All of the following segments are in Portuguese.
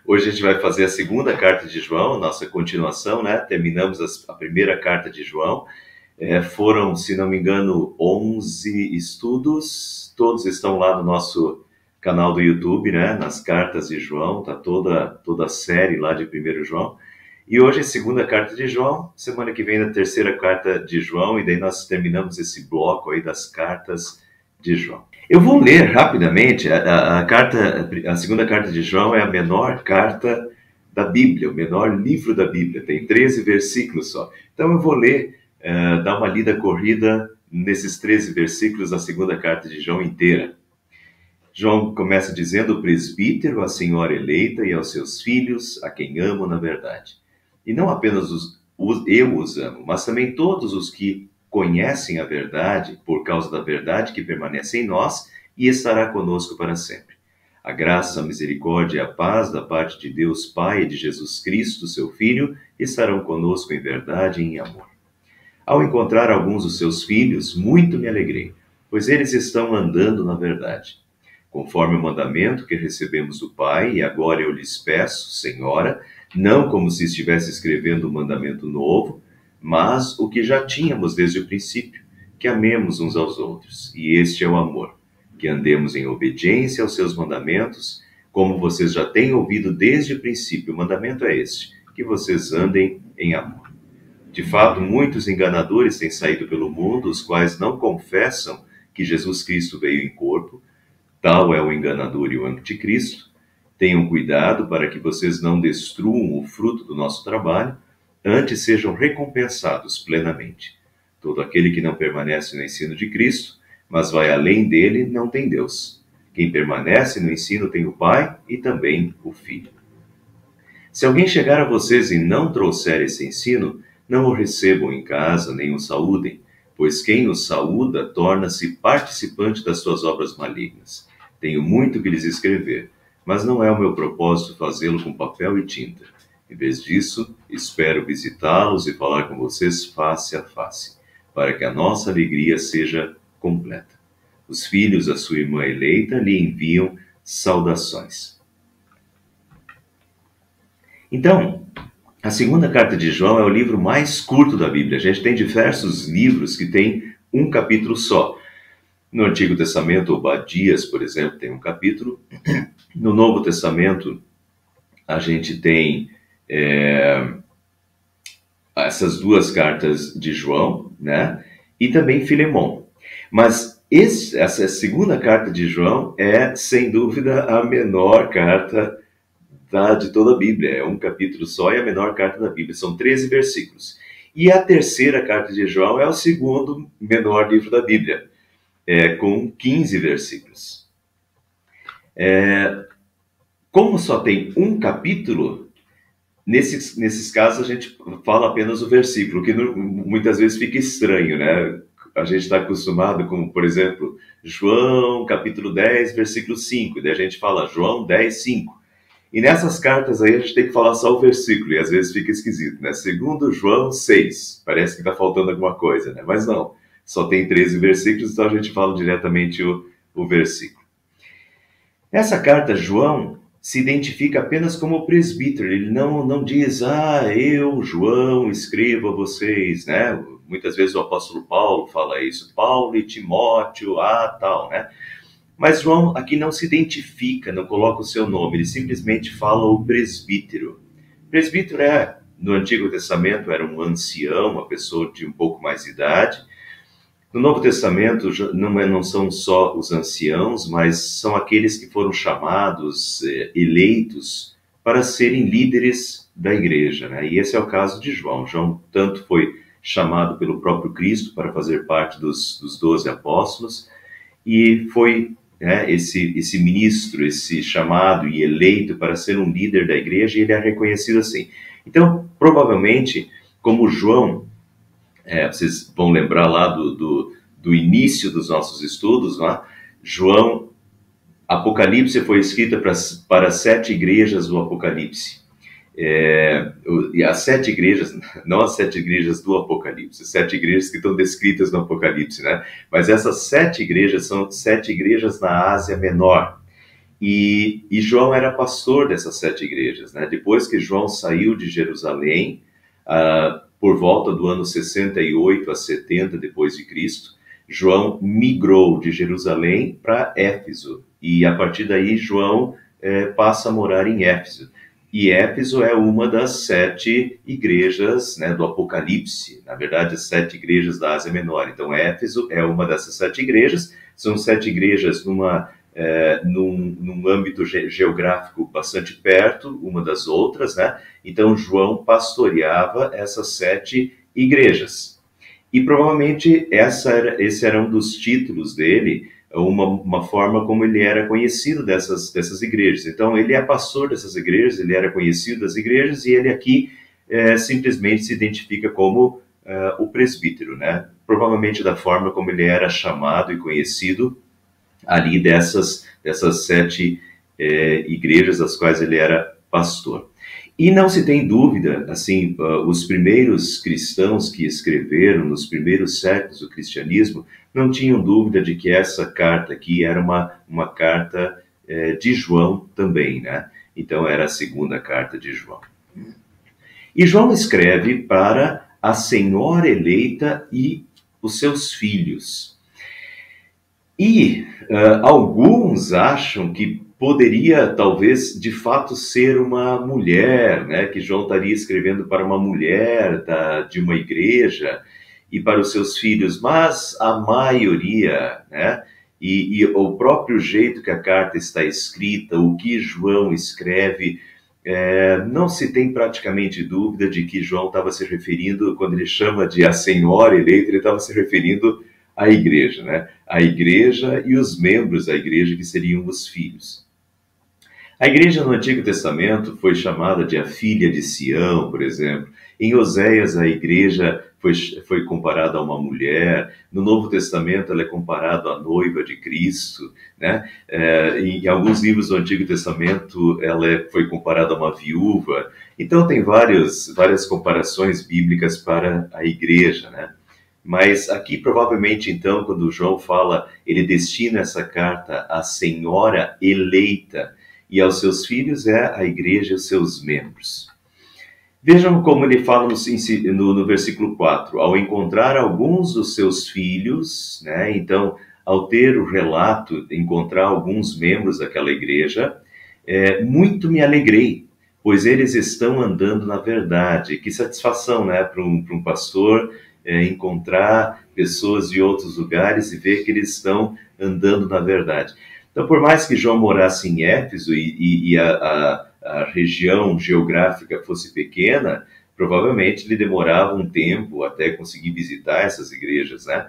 Hoje a gente vai fazer a segunda carta de João, nossa continuação, né? Terminamos a primeira carta de João. Foram, se não me engano, 11 estudos. Todos estão lá no nosso canal do YouTube, né? Nas cartas de João, tá toda a série lá de 1º João. E hoje é a segunda carta de João, semana que vem a terceira carta de João, e daí nós terminamos esse bloco aí das cartas de João. Eu vou ler rapidamente a segunda carta de João é a menor carta da Bíblia, o menor livro da Bíblia, tem 13 versículos só. Então eu vou ler, dar uma lida corrida nesses 13 versículos da segunda carta de João inteira. João começa dizendo: o presbítero, a senhora eleita e aos seus filhos, a quem amo na verdade. E não apenas eu os amo, mas também todos os que conhecem a verdade, por causa da verdade que permanece em nós e estará conosco para sempre. A graça, a misericórdia e a paz da parte de Deus Pai e de Jesus Cristo, seu Filho, estarão conosco em verdade e em amor. Ao encontrar alguns dos seus filhos, muito me alegrei, pois eles estão andando na verdade. Conforme o mandamento que recebemos do Pai, e agora eu lhes peço, Senhora, não como se estivesse escrevendo um mandamento novo, mas o que já tínhamos desde o princípio, que amemos uns aos outros. E este é o amor, que andemos em obediência aos seus mandamentos, como vocês já têm ouvido desde o princípio. O mandamento é este, que vocês andem em amor. De fato, muitos enganadores têm saído pelo mundo, os quais não confessam que Jesus Cristo veio em corpo. Tal é o enganador e o anticristo. Tenham cuidado para que vocês não destruam o fruto do nosso trabalho, antes sejam recompensados plenamente. Todo aquele que não permanece no ensino de Cristo, mas vai além dele, não tem Deus. Quem permanece no ensino tem o Pai e também o Filho. Se alguém chegar a vocês e não trouxer esse ensino, não o recebam em casa, nem o saúdem, pois quem o saúda torna-se participante das suas obras malignas. Tenho muito que lhes escrever, mas não é o meu propósito fazê-lo com papel e tinta. Em vez disso, espero visitá-los e falar com vocês face a face, para que a nossa alegria seja completa. Os filhos da sua irmã eleita lhe enviam saudações. Então, a segunda carta de João é o livro mais curto da Bíblia. A gente tem diversos livros que têm um capítulo só. No Antigo Testamento, Obadias, por exemplo, tem um capítulo. No Novo Testamento, a gente tem essas duas cartas de João, né? E também Filemão. Mas essa segunda carta de João é, sem dúvida, a menor carta de toda a Bíblia. É um capítulo só e a menor carta da Bíblia. São 13 versículos. E a terceira carta de João é o segundo menor livro da Bíblia, com 15 versículos. Como só tem um capítulo, nesses casos a gente fala apenas o versículo, que muitas vezes fica estranho, né? A gente está acostumado com, por exemplo, João capítulo 10, versículo 5, e daí a gente fala João 10, 5. E nessas cartas aí a gente tem que falar só o versículo, e às vezes fica esquisito, né? Segundo João 6, parece que está faltando alguma coisa, né? Mas não, só tem 13 versículos, então a gente fala diretamente o versículo. Nessa carta, João se identifica apenas como presbítero, ele não diz, eu, João, escrevo a vocês, né? Muitas vezes o apóstolo Paulo fala isso, Paulo e Timóteo, tal, né? Mas João aqui não se identifica, não coloca o seu nome, ele simplesmente fala o presbítero. Presbítero no Antigo Testamento era um ancião, uma pessoa de um pouco mais de idade. No Novo Testamento não são só os anciãos, mas são aqueles que foram chamados, eleitos para serem líderes da igreja, né? E esse é o caso de João. João tanto foi chamado pelo próprio Cristo para fazer parte dos 12 apóstolos, e foi esse ministro, esse chamado e eleito para ser um líder da igreja, e ele é reconhecido assim. Então, provavelmente, como João, vocês vão lembrar lá do início dos nossos estudos, né? João, Apocalipse foi escrita para 7 igrejas do Apocalipse. E as 7 igrejas, não as 7 igrejas do Apocalipse, 7 igrejas que estão descritas no Apocalipse, né? Mas essas 7 igrejas são 7 igrejas na Ásia Menor. E João era pastor dessas 7 igrejas, né? Depois que João saiu de Jerusalém, por volta do ano 68 a 70 depois de Cristo, João migrou de Jerusalém para Éfeso. E a partir daí, João passa a morar em Éfeso. E Éfeso é uma das 7 igrejas, né, do Apocalipse. Na verdade, as 7 igrejas da Ásia Menor. Então, Éfeso é uma dessas 7 igrejas. São 7 igrejas num âmbito geográfico bastante perto uma das outras, né? Então, João pastoreava essas 7 igrejas. E provavelmente esse era um dos títulos dele, uma forma como ele era conhecido dessas igrejas. Então, ele é pastor dessas igrejas, ele era conhecido das igrejas, e ele aqui simplesmente se identifica como o presbítero, né? Provavelmente da forma como ele era chamado e conhecido ali dessas 7 igrejas das quais ele era pastor. E não se tem dúvida, assim, os primeiros cristãos que escreveram nos primeiros séculos do cristianismo não tinham dúvida de que essa carta aqui era uma carta de João também, né? Então era a segunda carta de João. E João escreve para a senhora eleita e os seus filhos. E alguns acham que poderia, talvez, de fato ser uma mulher, né? Que João estaria escrevendo para uma mulher de uma igreja e para os seus filhos, mas a maioria, né? E o próprio jeito que a carta está escrita, o que João escreve, não se tem praticamente dúvida de que João estava se referindo, quando ele chama de a senhora eleita, ele estava se referindo à igreja, né? A igreja e os membros da igreja, que seriam os filhos. A igreja no Antigo Testamento foi chamada de a filha de Sião, por exemplo. Em Oséias, a igreja foi comparada a uma mulher. No Novo Testamento, ela é comparada à noiva de Cristo, né? Em alguns livros do Antigo Testamento, ela foi comparada a uma viúva. Então, tem várias comparações bíblicas para a igreja, né? Mas aqui, provavelmente, então, quando João fala, ele destina essa carta à senhora eleita, e aos seus filhos é a igreja e os seus membros. Vejam como ele fala no versículo 4. Ao encontrar alguns dos seus filhos, né, então, ao ter o relato de encontrar alguns membros daquela igreja, muito me alegrei, pois eles estão andando na verdade. Que satisfação, né, para um pastor encontrar pessoas de outros lugares e ver que eles estão andando na verdade. Então, por mais que João morasse em Éfeso e a região geográfica fosse pequena, provavelmente ele demorava um tempo até conseguir visitar essas igrejas, né?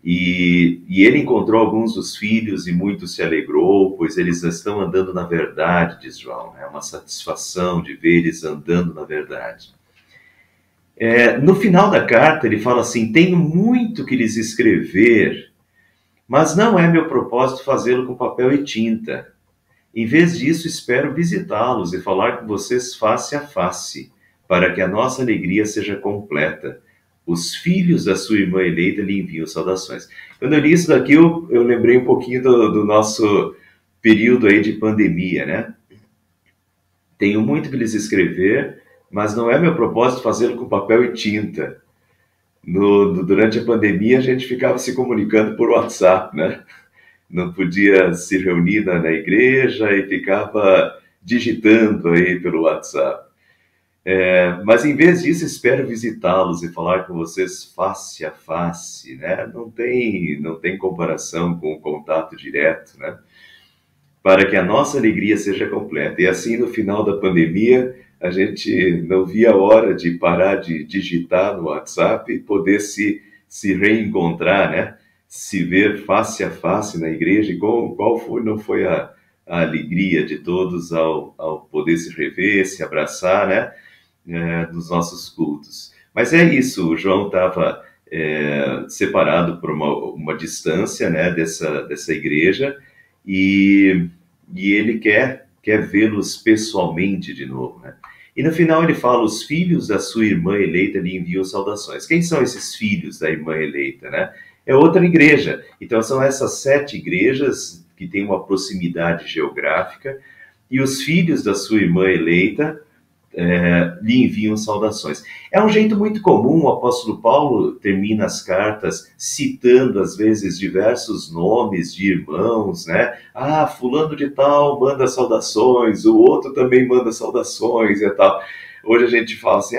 E ele encontrou alguns dos filhos e muito se alegrou, pois eles estão andando na verdade, diz João. É uma satisfação de ver eles andando na verdade. No final da carta, ele fala assim: tenho muito que lhes escrever, mas não é meu propósito fazê-lo com papel e tinta. Em vez disso, espero visitá-los e falar com vocês face a face, para que a nossa alegria seja completa. Os filhos da sua irmã eleita lhe enviam saudações. Quando eu li isso daqui, eu lembrei um pouquinho do nosso período aí de pandemia, né? Tenho muito que lhes escrever, mas não é meu propósito fazê-lo com papel e tinta. Durante a pandemia, a gente ficava se comunicando por WhatsApp, né? Não podia se reunir na igreja e ficava digitando aí pelo WhatsApp. Mas em vez disso, espero visitá-los e falar com vocês face a face, né? Não tem comparação com o contato direto, né? Para que a nossa alegria seja completa. E assim, no final da pandemia, a gente não via a hora de parar de digitar no WhatsApp e poder se reencontrar, né? Se ver face a face na igreja. E não foi a alegria de todos ao poder se rever, se abraçar, né? Nos nossos cultos. Mas é isso, o João estava separado por uma distância, né, dessa igreja, e ele quer vê-los pessoalmente de novo, né? E no final ele fala: os filhos da sua irmã eleita lhe enviam saudações. Quem são esses filhos da irmã eleita, né? É outra igreja. Então são essas 7 igrejas que tem uma proximidade geográfica, e os filhos da sua irmã eleita lhe enviam saudações. É um jeito muito comum, o apóstolo Paulo termina as cartas citando, às vezes, diversos nomes de irmãos, né? Ah, fulano de tal manda saudações, o outro também manda saudações e tal. Hoje a gente fala assim,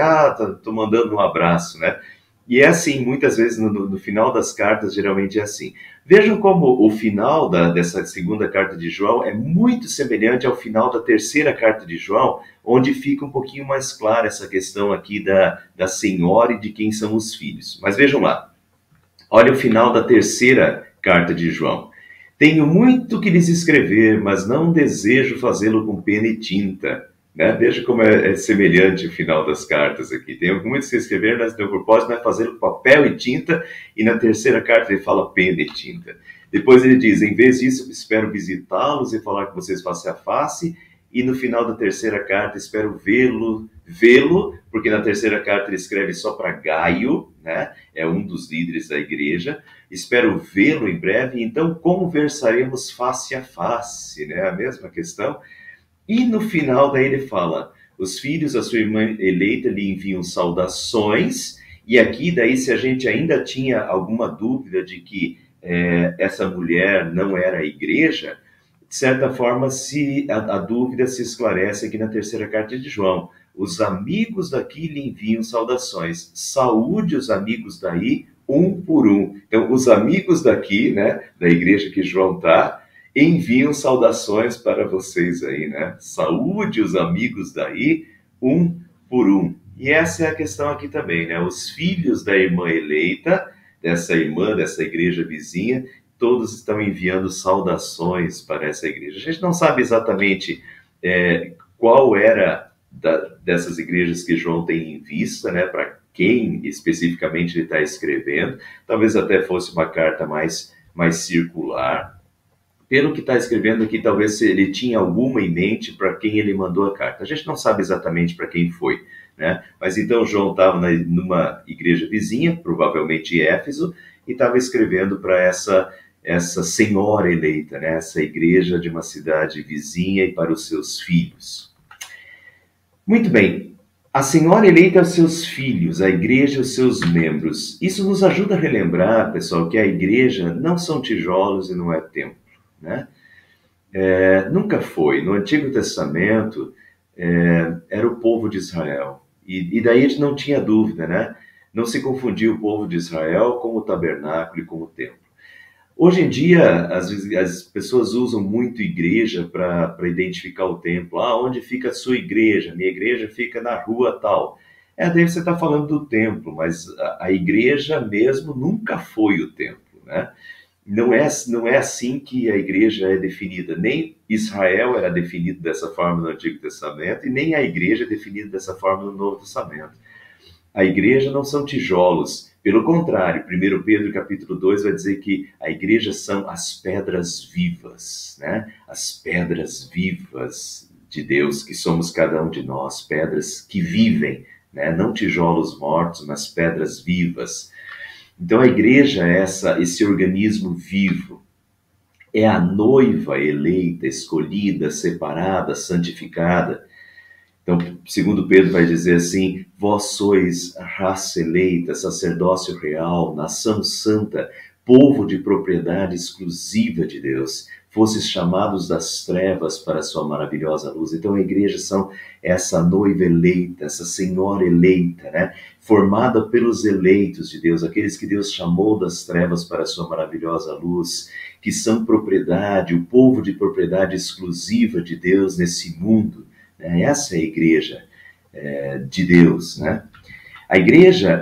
tô mandando um abraço, né? E é assim, muitas vezes no final das cartas, geralmente é assim. Vejam como o final dessa segunda carta de João é muito semelhante ao final da terceira carta de João, onde fica um pouquinho mais clara essa questão aqui da senhora e de quem são os filhos. Mas vejam lá, olha o final da terceira carta de João. Tenho muito que lhes escrever, mas não desejo fazê-lo com pena e tinta. Né? Veja como é semelhante o final das cartas aqui. Tenho muito que escrever, mas meu propósito não é fazê-lo com papel e tinta, e na terceira carta ele fala pena e tinta. Depois ele diz, em vez disso, espero visitá-los e falar com vocês face a face, e no final da terceira carta espero vê-lo, porque na terceira carta ele escreve só para Gaio, né? É um dos líderes da igreja, espero vê-lo em breve, então conversaremos face a face, né? A mesma questão. E no final daí ele fala, os filhos da sua irmã eleita lhe enviam saudações, e aqui daí se a gente ainda tinha alguma dúvida de que essa mulher não era a igreja, de certa forma a dúvida se esclarece aqui na terceira carta de João. Os amigos daqui lhe enviam saudações, saúde os amigos daí, um por um. Então os amigos daqui, né, da igreja que João está, enviam saudações para vocês aí, né? Saúde os amigos daí, um por um. E essa é a questão aqui também, né? Os filhos da irmã eleita, dessa igreja vizinha, todos estão enviando saudações para essa igreja. A gente não sabe exatamente qual era dessas igrejas que João tem em vista, né? Para quem especificamente ele está escrevendo. Talvez até fosse uma carta mais circular. Pelo que está escrevendo aqui, talvez ele tinha alguma em mente para quem ele mandou a carta. A gente não sabe exatamente para quem foi, né? Mas então João estava numa igreja vizinha, provavelmente Éfeso, e estava escrevendo para essa senhora eleita, né? Essa igreja de uma cidade vizinha e para os seus filhos. Muito bem. A senhora eleita aos seus filhos, a igreja aos seus membros. Isso nos ajuda a relembrar, pessoal, que a igreja não são tijolos e não é templo. Né? Nunca foi. No Antigo Testamento era o povo de Israel, e daí a gente não tinha dúvida, né? Não se confundia o povo de Israel com o tabernáculo e com o templo. Hoje em dia as pessoas usam muito igreja para identificar o templo. Onde fica a sua igreja? Minha igreja fica na rua tal. Daí você está falando do templo, mas a igreja mesmo nunca foi o templo, né? Não é assim que a igreja é definida. Nem Israel era definido dessa forma no Antigo Testamento e nem a igreja é definida dessa forma no Novo Testamento. A igreja não são tijolos. Pelo contrário, 1 Pedro capítulo 2 vai dizer que a igreja são as pedras vivas, né? As pedras vivas de Deus, que somos cada um de nós, pedras que vivem, né? Não tijolos mortos, mas pedras vivas. Então a igreja é esse organismo vivo, é a noiva eleita, escolhida, separada, santificada. Então, segundo Pedro vai dizer assim, vós sois raça eleita, sacerdócio real, nação santa, povo de propriedade exclusiva de Deus, fosses chamados das trevas para a sua maravilhosa luz. Então a igreja são essa noiva eleita, essa senhora eleita, né? Formada pelos eleitos de Deus, aqueles que Deus chamou das trevas para a sua maravilhosa luz, que são propriedade, o povo de propriedade exclusiva de Deus nesse mundo. Né? Essa é a igreja de Deus, né? A igreja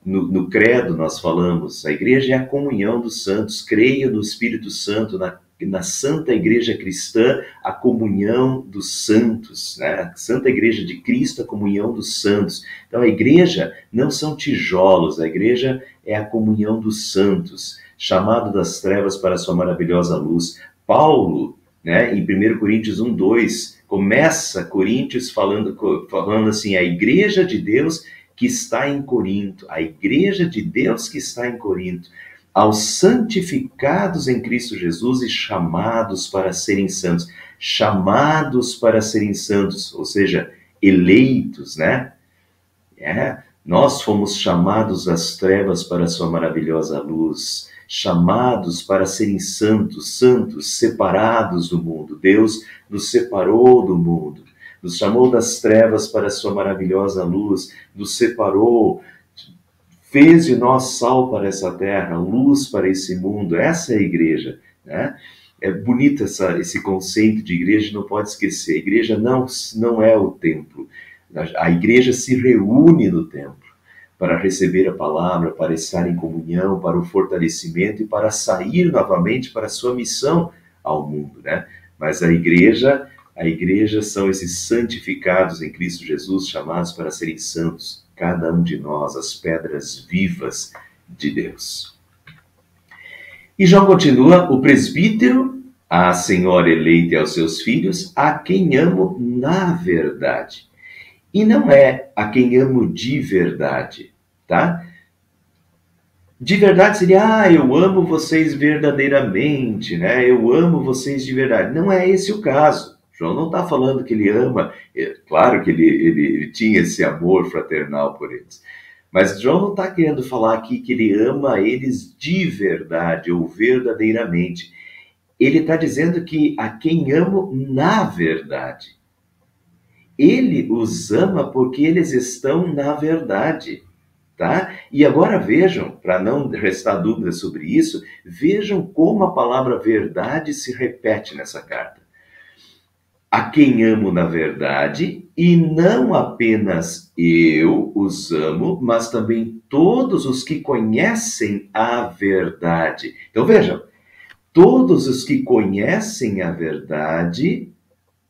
no credo nós falamos, a igreja é a comunhão dos santos, creio no Espírito Santo, na Santa Igreja Cristã, a comunhão dos santos, né? A Santa Igreja de Cristo, a comunhão dos santos. Então a igreja não são tijolos, a igreja é a comunhão dos santos, chamado das trevas para a sua maravilhosa luz. Paulo, né, em 1 Coríntios 1:2, começa Coríntios falando assim, a igreja de Deus que está em Corinto, a igreja de Deus que está em Corinto. aos santificados em Cristo Jesus e chamados para serem santos. Chamados para serem santos, ou seja, eleitos, né? Nós fomos chamados das trevas para a sua maravilhosa luz, chamados para serem santos, santos, separados do mundo. Deus nos separou do mundo, nos chamou das trevas para a sua maravilhosa luz, nos separou, fez de nós sal para essa terra, luz para esse mundo. Essa é a igreja, né? É bonito esse conceito de igreja, não pode esquecer. A igreja não é o templo. A igreja se reúne no templo para receber a palavra, para estar em comunhão, para o fortalecimento e para sair novamente para a sua missão ao mundo, né? Mas a igreja são esses santificados em Cristo Jesus, chamados para serem santos, cada um de nós, as pedras vivas de Deus. E João continua: o presbítero, a senhora eleita e aos seus filhos, a quem amo na verdade. E não é a quem amo de verdade, tá? De verdade seria, eu amo vocês verdadeiramente, né? Eu amo vocês de verdade. Não é esse o caso. João não está falando que ele ama, claro que ele tinha esse amor fraternal por eles. Mas João não está querendo falar aqui que ele ama eles de verdade ou verdadeiramente. Ele está dizendo que a quem amo na verdade. Ele os ama porque eles estão na verdade, tá? E agora vejam, para não restar dúvida sobre isso, vejam como a palavra verdade se repete nessa carta. A quem amo na verdade, e não apenas eu os amo, mas também todos os que conhecem a verdade. Então vejam, todos os que conhecem a verdade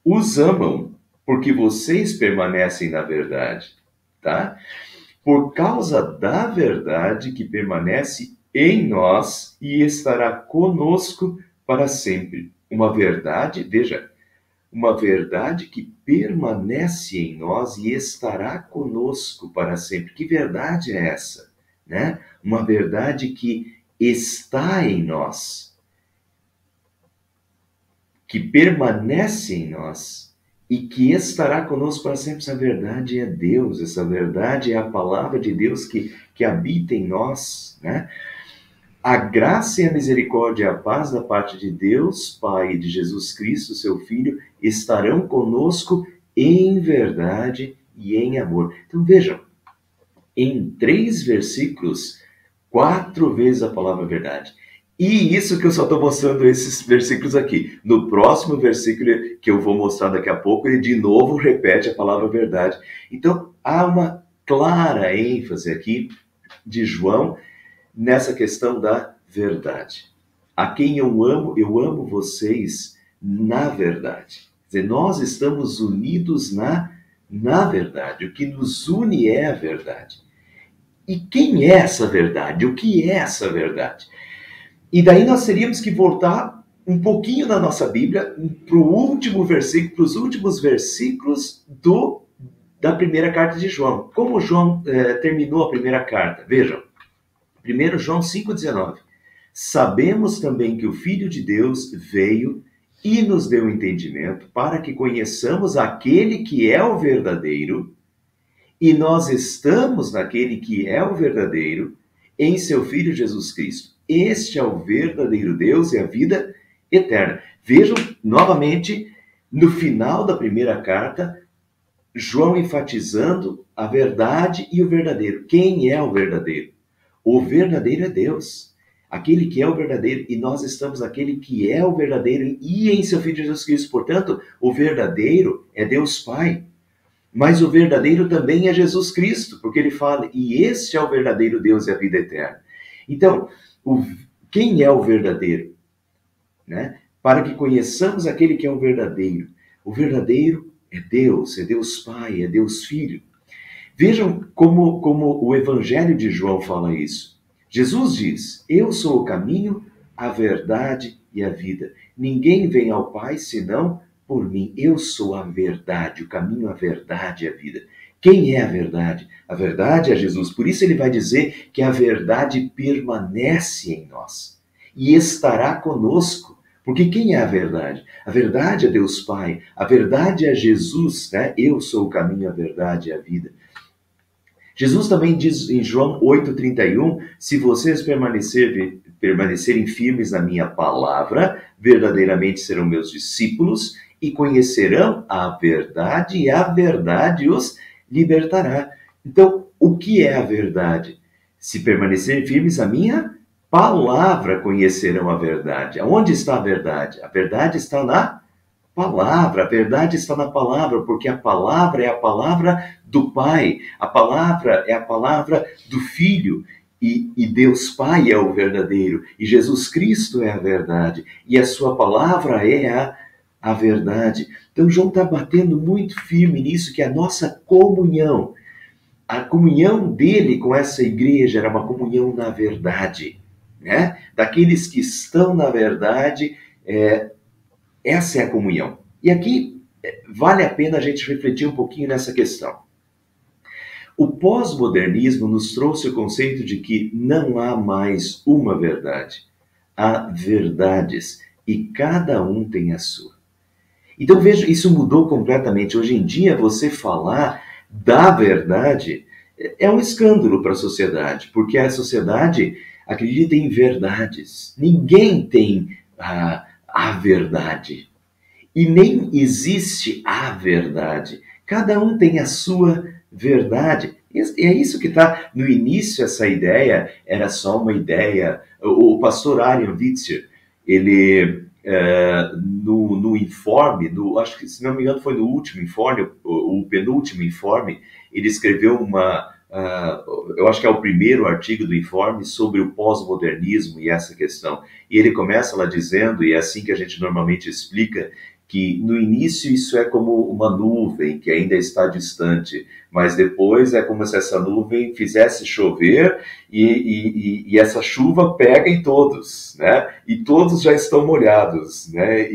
os amam, porque vocês permanecem na verdade, tá? Por causa da verdade que permanece em nós e estará conosco para sempre. Uma verdade, veja, uma verdade que permanece em nós e estará conosco para sempre. Que verdade é essa, né? Uma verdade que está em nós, que permanece em nós e que estará conosco para sempre. Essa verdade é Deus, essa verdade é a palavra de Deus que habita em nós, né? A graça e a misericórdia e a paz da parte de Deus, Pai, e de Jesus Cristo, seu Filho, estarão conosco em verdade e em amor. Então vejam, em 3 versículos, 4 vezes a palavra verdade. E isso que eu só estou mostrando esses versículos aqui. No próximo versículo que eu vou mostrar daqui a pouco, ele de novo repete a palavra verdade. Então, há uma clara ênfase aqui de João nessa questão da verdade. A quem eu amo vocês na verdade. Quer dizer, nós estamos unidos na verdade. O que nos une é a verdade. E quem é essa verdade? O que é essa verdade? E daí nós teríamos que voltar um pouquinho na nossa Bíblia para o último versículo, para os últimos versículos da primeira carta de João. Como João terminou a primeira carta? Vejam, 1 João 5,19. Sabemos também que o Filho de Deus veio e nos deu entendimento para que conheçamos aquele que é o verdadeiro, e nós estamos naquele que é o verdadeiro, em seu Filho Jesus Cristo. Este é o verdadeiro Deus e a vida eterna. Vejam, novamente, no final da primeira carta, João enfatizando a verdade e o verdadeiro. Quem é o verdadeiro? O verdadeiro é Deus, aquele que é o verdadeiro, e nós estamos naquele que é o verdadeiro e em seu Filho Jesus Cristo. Portanto, o verdadeiro é Deus Pai, mas o verdadeiro também é Jesus Cristo, porque ele fala, e este é o verdadeiro Deus e a vida eterna. Então, quem é o verdadeiro? Né? Para que conheçamos aquele que é o verdadeiro. O verdadeiro é Deus Pai, é Deus Filho. Vejam como o Evangelho de João fala isso. Jesus diz, eu sou o caminho, a verdade e a vida. Ninguém vem ao Pai senão por mim. Eu sou a verdade, o caminho, a verdade e a vida. Quem é a verdade? A verdade é Jesus. Por isso ele vai dizer que a verdade permanece em nós e estará conosco. Porque quem é a verdade? A verdade é Deus Pai. A verdade é Jesus, né? Eu sou o caminho, a verdade e a vida. Jesus também diz em João 8,31, se vocês permanecerem firmes na minha palavra, verdadeiramente serão meus discípulos e conhecerão a verdade e a verdade os libertará. Então, o que é a verdade? Se permanecerem firmes na minha palavra, conhecerão a verdade. Onde está a verdade? A verdade está na palavra, a verdade está na palavra, porque a palavra é a palavra do Pai, a palavra é a palavra do Filho, e Deus Pai é o verdadeiro, e Jesus Cristo é a verdade, e a sua palavra é a verdade. Então João está batendo muito firme nisso, que a nossa comunhão, a comunhão dele com essa igreja era uma comunhão na verdade, né? Daqueles que estão na verdade, essa é a comunhão. E aqui vale a pena a gente refletir um pouquinho nessa questão. O pós-modernismo nos trouxe o conceito de que não há mais uma verdade. Há verdades e cada um tem a sua. Então veja, isso mudou completamente. Hoje em dia você falar da verdade é um escândalo para a sociedade, porque a sociedade acredita em verdades. Ninguém tem a verdade. E nem existe a verdade. Cada um tem a sua verdade. E é isso que está no início, essa ideia era só uma ideia. O pastor Arian Witzer, ele, no informe, acho que, se não me engano, foi no último informe, o penúltimo informe, ele escreveu eu acho que é o primeiro artigo do informe sobre o pós-modernismo e essa questão. E ele começa lá dizendo, e é assim que a gente normalmente explica, que no início isso é como uma nuvem que ainda está distante, mas depois é como se essa nuvem fizesse chover e essa chuva pega em todos, né? E todos já estão molhados, né?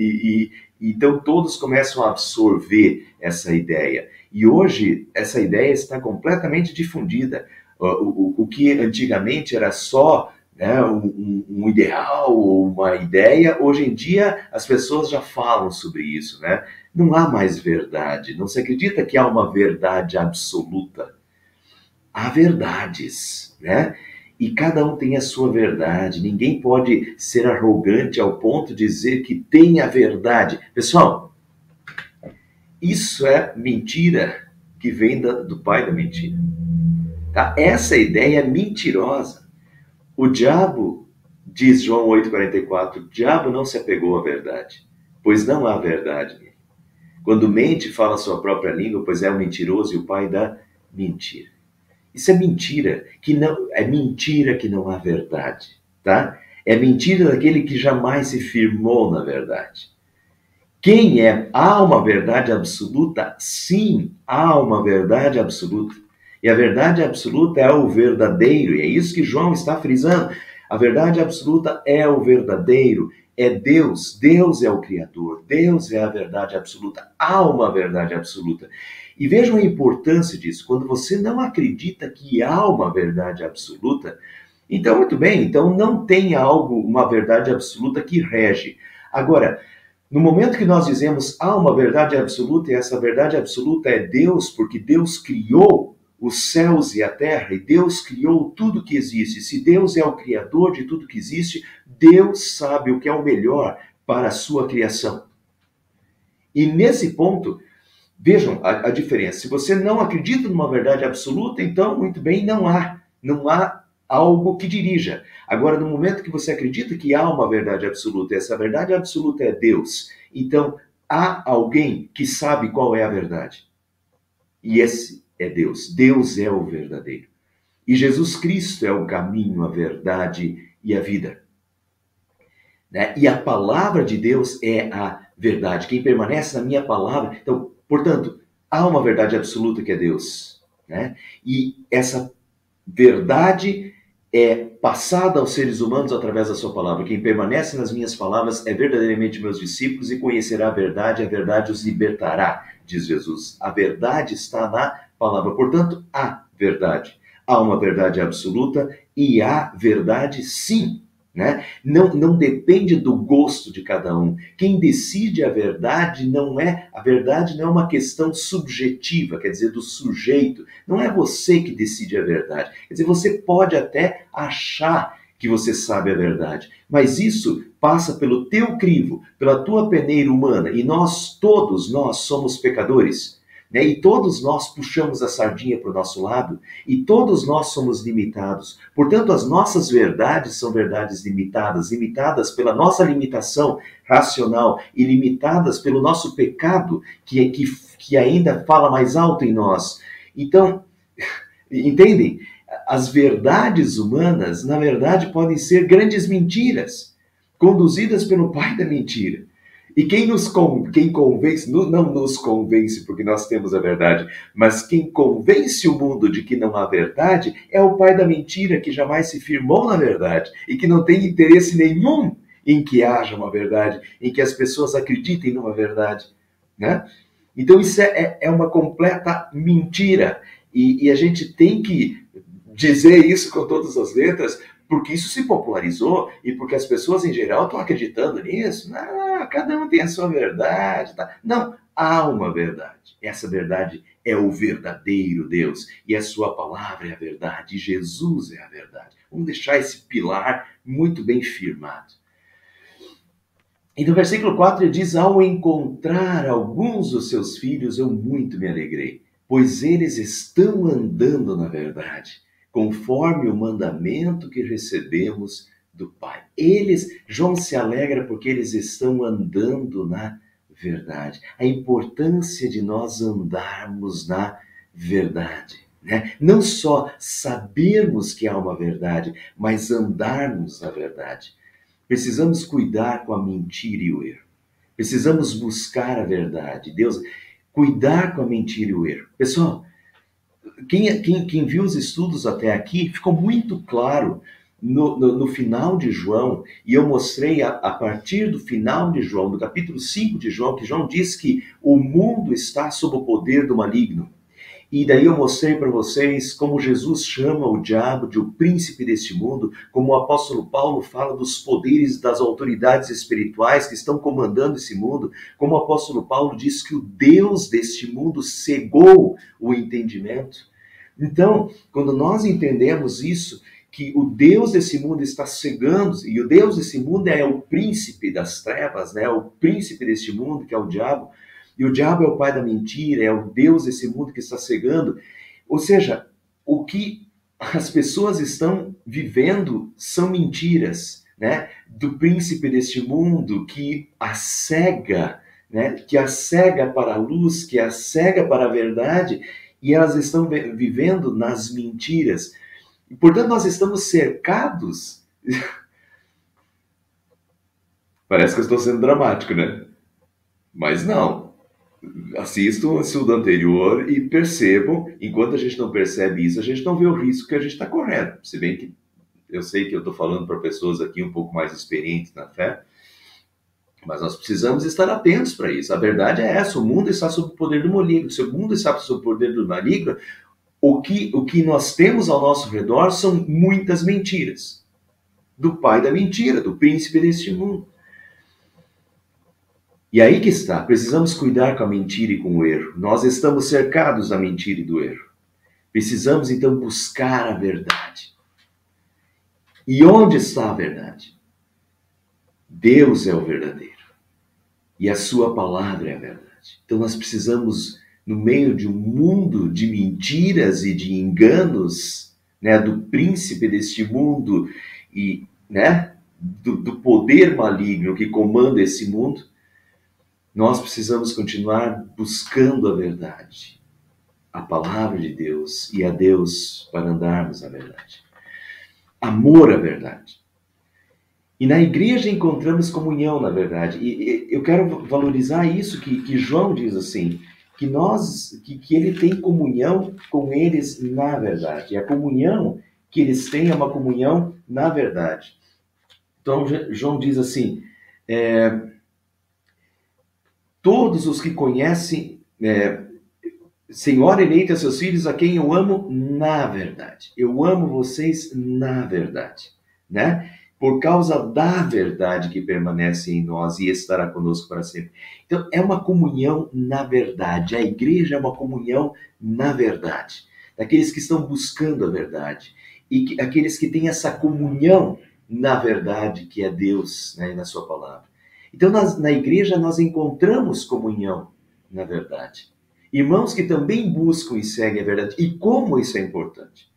Então todos começam a absorver essa ideia. E hoje essa ideia está completamente difundida. O que antigamente era só, né, um ideal ou uma ideia, hoje em dia as pessoas já falam sobre isso, né? Não há mais verdade, não se acredita que há uma verdade absoluta. Há verdades, né? E cada um tem a sua verdade, ninguém pode ser arrogante ao ponto de dizer que tem a verdade. Pessoal, isso é mentira que vem do pai da mentira. Tá? Essa ideia é mentirosa. O diabo, diz João 8,44, o diabo não se apegou à verdade, pois não há verdade nele. Quando mente, fala a sua própria língua, pois é um mentiroso e o pai da mentira. Isso é mentira, mentira que não há verdade, tá? É mentira daquele que jamais se firmou na verdade. Há uma verdade absoluta? Sim, há uma verdade absoluta. E a verdade absoluta é o verdadeiro, e é isso que João está frisando. A verdade absoluta é o verdadeiro, é Deus. Deus é o Criador, Deus é a verdade absoluta. Há uma verdade absoluta. E vejam a importância disso. Quando você não acredita que há uma verdade absoluta, então muito bem, então não tem uma verdade absoluta que rege. Agora, no momento que nós dizemos há uma verdade absoluta, e essa verdade absoluta é Deus, porque Deus criou os céus e a terra, e Deus criou tudo que existe. Se Deus é o criador de tudo que existe, Deus sabe o que é o melhor para a sua criação. E nesse ponto, vejam a diferença. Se você não acredita numa verdade absoluta, então, muito bem, não há algo que dirija. Agora, no momento que você acredita que há uma verdade absoluta, e essa verdade absoluta é Deus, então há alguém que sabe qual é a verdade. E esse é Deus. Deus é o verdadeiro. E Jesus Cristo é o caminho, a verdade e a vida. Né? E a palavra de Deus é a verdade. Quem permanece na minha palavra... Então, portanto, há uma verdade absoluta que é Deus. Né? E essa verdade é passada aos seres humanos através da sua palavra. Quem permanece nas minhas palavras é verdadeiramente meus discípulos e conhecerá a verdade os libertará, diz Jesus. A verdade está na palavra, portanto, há verdade. Há uma verdade absoluta e há verdade sim. Né? Não depende do gosto de cada um. Quem decide a verdade não é uma questão subjetiva, quer dizer, do sujeito. Não é você que decide a verdade. Quer dizer, você pode até achar que você sabe a verdade, mas isso passa pelo teu crivo, pela tua peneira humana, e todos nós somos pecadores. Né? E todos nós puxamos a sardinha para o nosso lado, e todos nós somos limitados. Portanto, as nossas verdades são verdades limitadas, limitadas pela nossa limitação racional e limitadas pelo nosso pecado, que ainda fala mais alto em nós. Então, entendem? As verdades humanas, na verdade, podem ser grandes mentiras, conduzidas pelo pai da mentira. E quem convence, não nos convence porque nós temos a verdade, mas quem convence o mundo de que não há verdade é o pai da mentira, que jamais se firmou na verdade e que não tem interesse nenhum em que haja uma verdade, em que as pessoas acreditem numa verdade. Né? Então isso é uma completa mentira. E a gente tem que dizer isso com todas as letras, porque isso se popularizou e porque as pessoas em geral estão acreditando nisso. Não, cada um tem a sua verdade. Tá? Não, há uma verdade. Essa verdade é o verdadeiro Deus e a sua palavra é a verdade. E Jesus é a verdade. Vamos deixar esse pilar muito bem firmado. E no versículo 4 ele diz: ao encontrar alguns dos seus filhos, eu muito me alegrei, pois eles estão andando na verdade, conforme o mandamento que recebemos do Pai. João se alegra porque eles estão andando na verdade. A importância de nós andarmos na verdade. Né? Não só sabermos que há uma verdade, mas andarmos na verdade. Precisamos cuidar com a mentira e o erro. Precisamos buscar a verdade. Deus, cuidar com a mentira e o erro. Pessoal, quem viu os estudos até aqui, ficou muito claro no final de João, e eu mostrei a partir do final de João, do capítulo 5 de João, que João diz que o mundo está sob o poder do maligno. E daí eu mostrei para vocês como Jesus chama o diabo de o príncipe deste mundo, como o apóstolo Paulo fala dos poderes das autoridades espirituais que estão comandando esse mundo, como o apóstolo Paulo diz que o Deus deste mundo cegou o entendimento. Então, quando nós entendemos isso, que o Deus desse mundo está cegando, e o Deus desse mundo é o príncipe das trevas, né? O príncipe deste mundo, que é o diabo, e o diabo é o pai da mentira, é o Deus desse mundo que está cegando. Ou seja, o que as pessoas estão vivendo são mentiras, né? Do príncipe deste mundo que a cega, né? Que a cega para a luz, que a cega para a verdade, e elas estão vivendo nas mentiras. E, portanto, nós estamos cercados. Parece que eu estou sendo dramático, né? Mas não. Assistam o estudo anterior e percebam, enquanto a gente não percebe isso, a gente não vê o risco que a gente está correndo. Se bem que eu sei que eu estou falando para pessoas aqui um pouco mais experientes na fé, mas nós precisamos estar atentos para isso. A verdade é essa, o mundo está sob o poder do maligno. Se o mundo está sob o poder do maligno, o que nós temos ao nosso redor são muitas mentiras. Do pai da mentira, do príncipe deste mundo. E aí que está, precisamos cuidar com a mentira e com o erro. Nós estamos cercados da mentira e do erro. Precisamos então buscar a verdade. E onde está a verdade? Deus é o verdadeiro. E a sua palavra é a verdade. Então nós precisamos, no meio de um mundo de mentiras e de enganos, né, do príncipe deste mundo e, né, do poder maligno que comanda esse mundo, nós precisamos continuar buscando a verdade, a palavra de Deus e a Deus para andarmos na verdade. Amor à verdade. E na igreja encontramos comunhão na verdade. E eu quero valorizar isso que João diz assim, que ele tem comunhão com eles na verdade. E a comunhão que eles tenham uma comunhão na verdade. Então, João diz assim, todos os que conhecem, Senhor, eleita a seus filhos, a quem eu amo na verdade. Eu amo vocês na verdade, né? Por causa da verdade que permanece em nós e estará conosco para sempre. Então, é uma comunhão na verdade. A igreja é uma comunhão na verdade. Daqueles que estão buscando a verdade. E aqueles que têm essa comunhão na verdade, que é Deus, né, na sua palavra. Então, na igreja, nós encontramos comunhão na verdade. Irmãos que também buscam e seguem a verdade. E como isso é importante?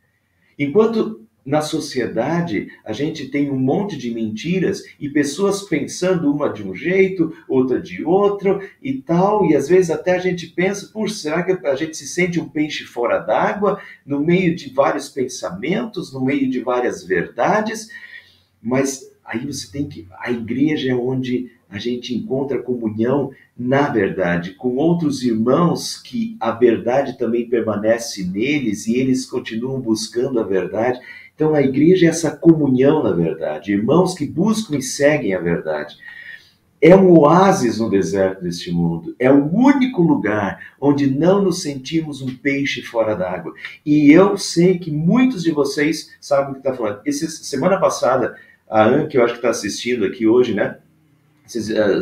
Enquanto na sociedade a gente tem um monte de mentiras e pessoas pensando uma de um jeito, outra de outro e tal, e às vezes até a gente pensa, será que a gente se sente um peixe fora d'água, no meio de vários pensamentos, no meio de várias verdades? Mas aí você tem que... A igreja é onde a gente encontra comunhão na verdade, com outros irmãos que a verdade também permanece neles e eles continuam buscando a verdade. Então a igreja é essa comunhão na verdade, irmãos que buscam e seguem a verdade. É um oásis no deserto deste mundo. É o único lugar onde não nos sentimos um peixe fora d'água. E eu sei que muitos de vocês sabem o que está falando. Semana passada, a Anne, que eu acho que está assistindo aqui hoje, né?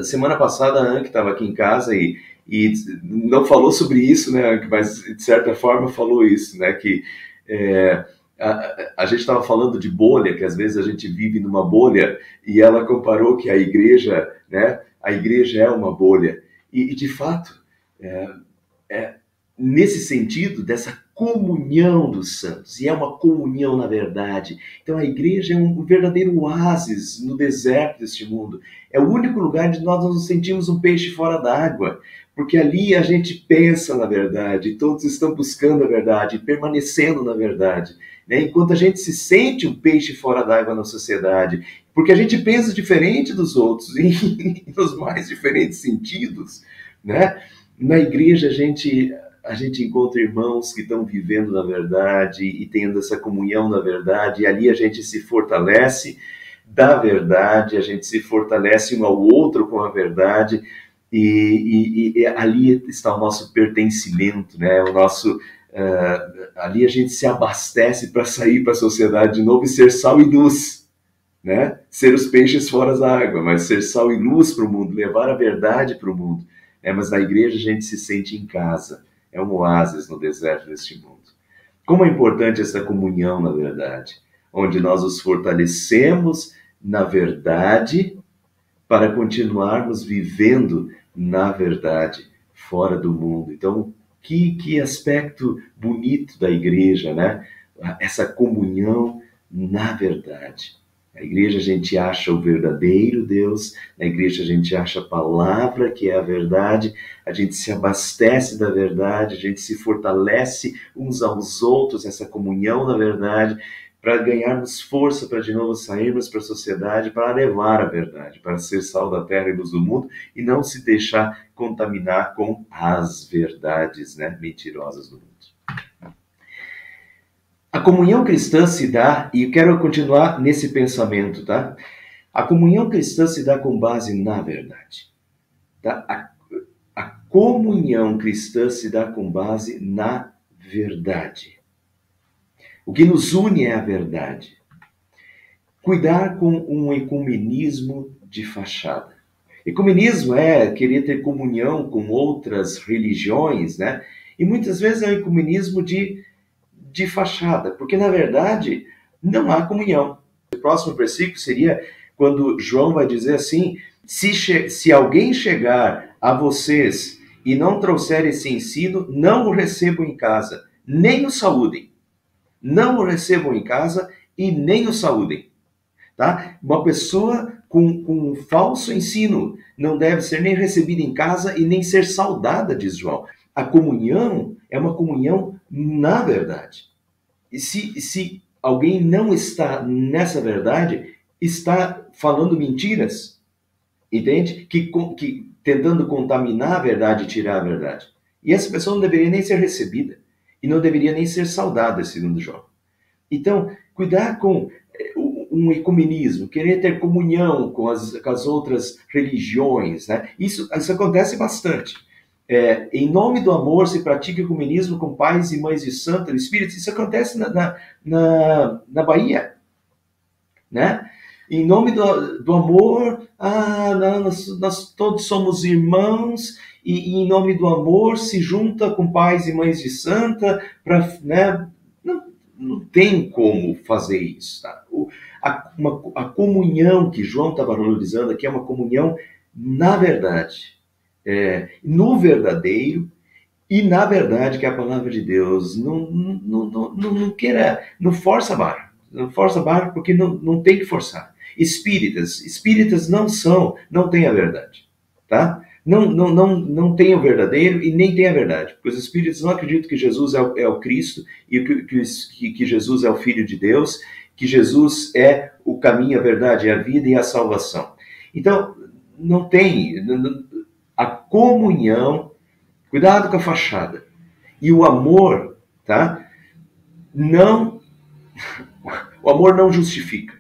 Semana passada, a Anne estava aqui em casa e não falou sobre isso, né, Anne, mas de certa forma falou isso, né, que a gente estava falando de bolha, que às vezes a gente vive numa bolha, e ela comparou que a igreja, né, a igreja é uma bolha. E de fato, nesse sentido, dessa comunhão dos santos, e é uma comunhão na verdade. Então a igreja é um verdadeiro oásis no deserto deste mundo. É o único lugar onde nós nos sentimos um peixe fora d'água, porque ali a gente pensa na verdade, todos estão buscando a verdade, permanecendo na verdade, né? Enquanto a gente se sente um peixe fora d'água na sociedade, porque a gente pensa diferente dos outros, nos mais diferentes sentidos, né? Na igreja a gente encontra irmãos que estão vivendo na verdade e tendo essa comunhão na verdade, e ali a gente se fortalece da verdade, a gente se fortalece um ao outro com a verdade, e ali está o nosso pertencimento, né? Ali a gente se abastece para sair para a sociedade de novo e ser sal e luz, né? Ser os peixes fora da água, mas ser sal e luz para o mundo, levar a verdade para o mundo. Mas na igreja a gente se sente em casa. É um oásis no deserto deste mundo. Como é importante essa comunhão, na verdade, onde nós os fortalecemos na verdade para continuarmos vivendo na verdade fora do mundo. Então, que aspecto bonito da igreja, né? Essa comunhão na verdade. Na igreja a gente acha o verdadeiro Deus, na igreja a gente acha a palavra que é a verdade, a gente se abastece da verdade, a gente se fortalece uns aos outros, essa comunhão na verdade, para ganharmos força para de novo sairmos para a sociedade, para levar a verdade, para ser sal da terra e luz do mundo e não se deixar contaminar com as verdades, né, mentirosas do mundo. A comunhão cristã se dá, e eu quero continuar nesse pensamento, tá? A comunhão cristã se dá com base na verdade. Tá? A comunhão cristã se dá com base na verdade. O que nos une é a verdade. Cuidar com um ecumenismo de fachada. Ecumenismo é querer ter comunhão com outras religiões, né? E muitas vezes é um ecumenismo de fachada, porque na verdade não há comunhão. O próximo versículo seria quando João vai dizer assim: se alguém chegar a vocês e não trouxer esse ensino, não o recebam em casa, nem o saúdem. Não o recebam em casa e nem o saúdem. Tá? Uma pessoa com um falso ensino não deve ser nem recebida em casa e nem ser saudada, diz João. A comunhão é uma comunhão na verdade. E se alguém não está nessa verdade, está falando mentiras, entende? Que tentando contaminar a verdade e tirar a verdade. E essa pessoa não deveria nem ser recebida. E não deveria nem ser saudada, segundo João. Então, cuidar com um ecumenismo, querer ter comunhão com as outras religiões, né? Isso acontece bastante. Em nome do amor se pratica ecumenismo com pais e mães de santo, espíritos. Isso acontece na Bahia, né? Em nome do amor, nós todos somos irmãos, e em nome do amor se junta com pais e mães de santa, para, né? Não tem como fazer isso. Tá? A comunhão que João está valorizando aqui é uma comunhão na verdade, no verdadeiro, e na verdade que é a palavra de Deus. Não queira, não força a barra. Não força a barra porque não tem que forçar. Espíritas não têm a verdade, tá? Não tem o verdadeiro e nem tem a verdade, porque os espíritos não acreditam que Jesus é o Cristo e que Jesus é o Filho de Deus, que Jesus é o caminho, a verdade, a vida e a salvação. Então, não tem a comunhão, cuidado com a fachada, e o amor, tá? O amor não justifica,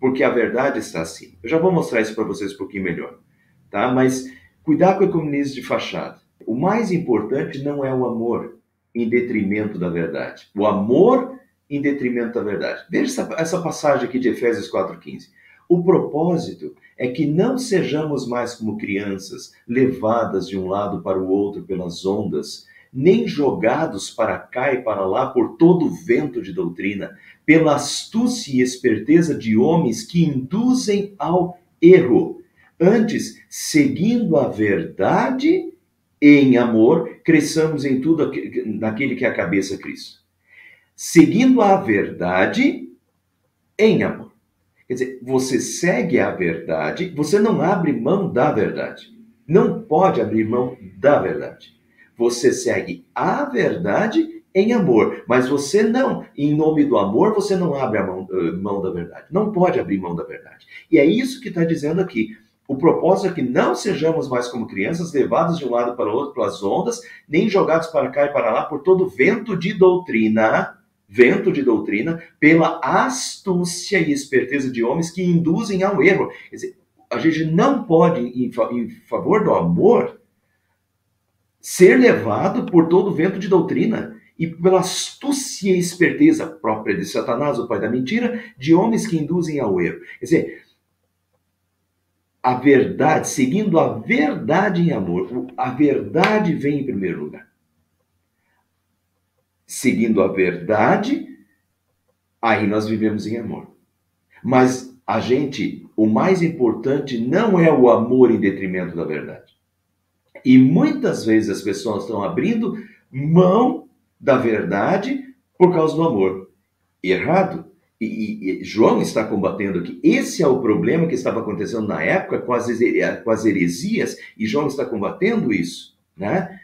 porque a verdade está assim. Eu já vou mostrar isso para vocês um pouquinho melhor, tá? Mas cuidar com o ecumenismo de fachada. O mais importante não é o amor em detrimento da verdade. O amor em detrimento da verdade. Veja essa passagem aqui de Efésios 4,15. O propósito é que não sejamos mais como crianças, levadas de um lado para o outro pelas ondas, nem jogados para cá e para lá por todo vento de doutrina, pela astúcia e esperteza de homens que induzem ao erro. Antes, seguindo a verdade em amor, cresçamos em tudo naquele que é a cabeça, Cristo. Seguindo a verdade em amor. Quer dizer, você segue a verdade, você não abre mão da verdade. Não pode abrir mão da verdade. Você segue a verdade em amor, mas você não, em nome do amor, você não abre a mão da verdade. Não pode abrir mão da verdade. E é isso que está dizendo aqui. O propósito é que não sejamos mais como crianças, levados de um lado para o outro pelas ondas, nem jogados para cá e para lá por todo vento de doutrina, pela astúcia e esperteza de homens que induzem ao erro. Quer dizer, a gente não pode, em favor do amor, ser levado por todo vento de doutrina e pela astúcia e esperteza própria de Satanás, o pai da mentira, de homens que induzem ao erro. Quer dizer, a verdade, seguindo a verdade em amor, a verdade vem em primeiro lugar. Seguindo a verdade, aí nós vivemos em amor. Mas o mais importante não é o amor em detrimento da verdade. E muitas vezes as pessoas estão abrindo mão da verdade por causa do amor. Errado. E João está combatendo aqui. Esse é o problema que estava acontecendo na época com as heresias, e João está combatendo isso, né?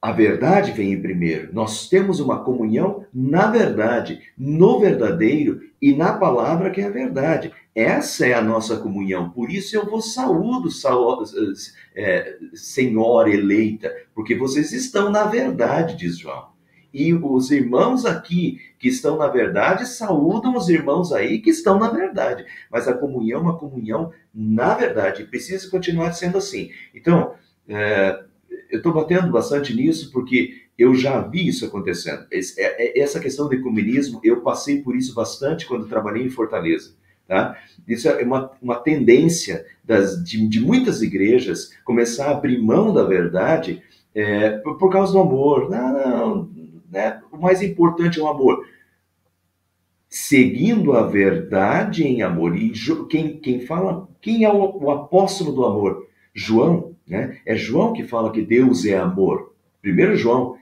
A verdade vem em primeiro. Nós temos uma comunhão na verdade, no verdadeiro e na palavra que é a verdade. Essa é a nossa comunhão. Por isso eu vos saúdo, senhora eleita, porque vocês estão na verdade, diz João. E os irmãos aqui que estão na verdade saúdam os irmãos aí que estão na verdade. Mas a comunhão é uma comunhão na verdade. E precisa continuar sendo assim. Então, eu estou batendo bastante nisso porque eu já vi isso acontecendo. Essa questão do ecumenismo, eu passei por isso bastante quando trabalhei em Fortaleza. Tá? Isso é uma tendência de muitas igrejas começar a abrir mão da verdade por causa do amor. Não, né? O mais importante é o amor. Seguindo a verdade em amor. E quem é o apóstolo do amor? João. Né? É João que fala que Deus é amor. Primeiro João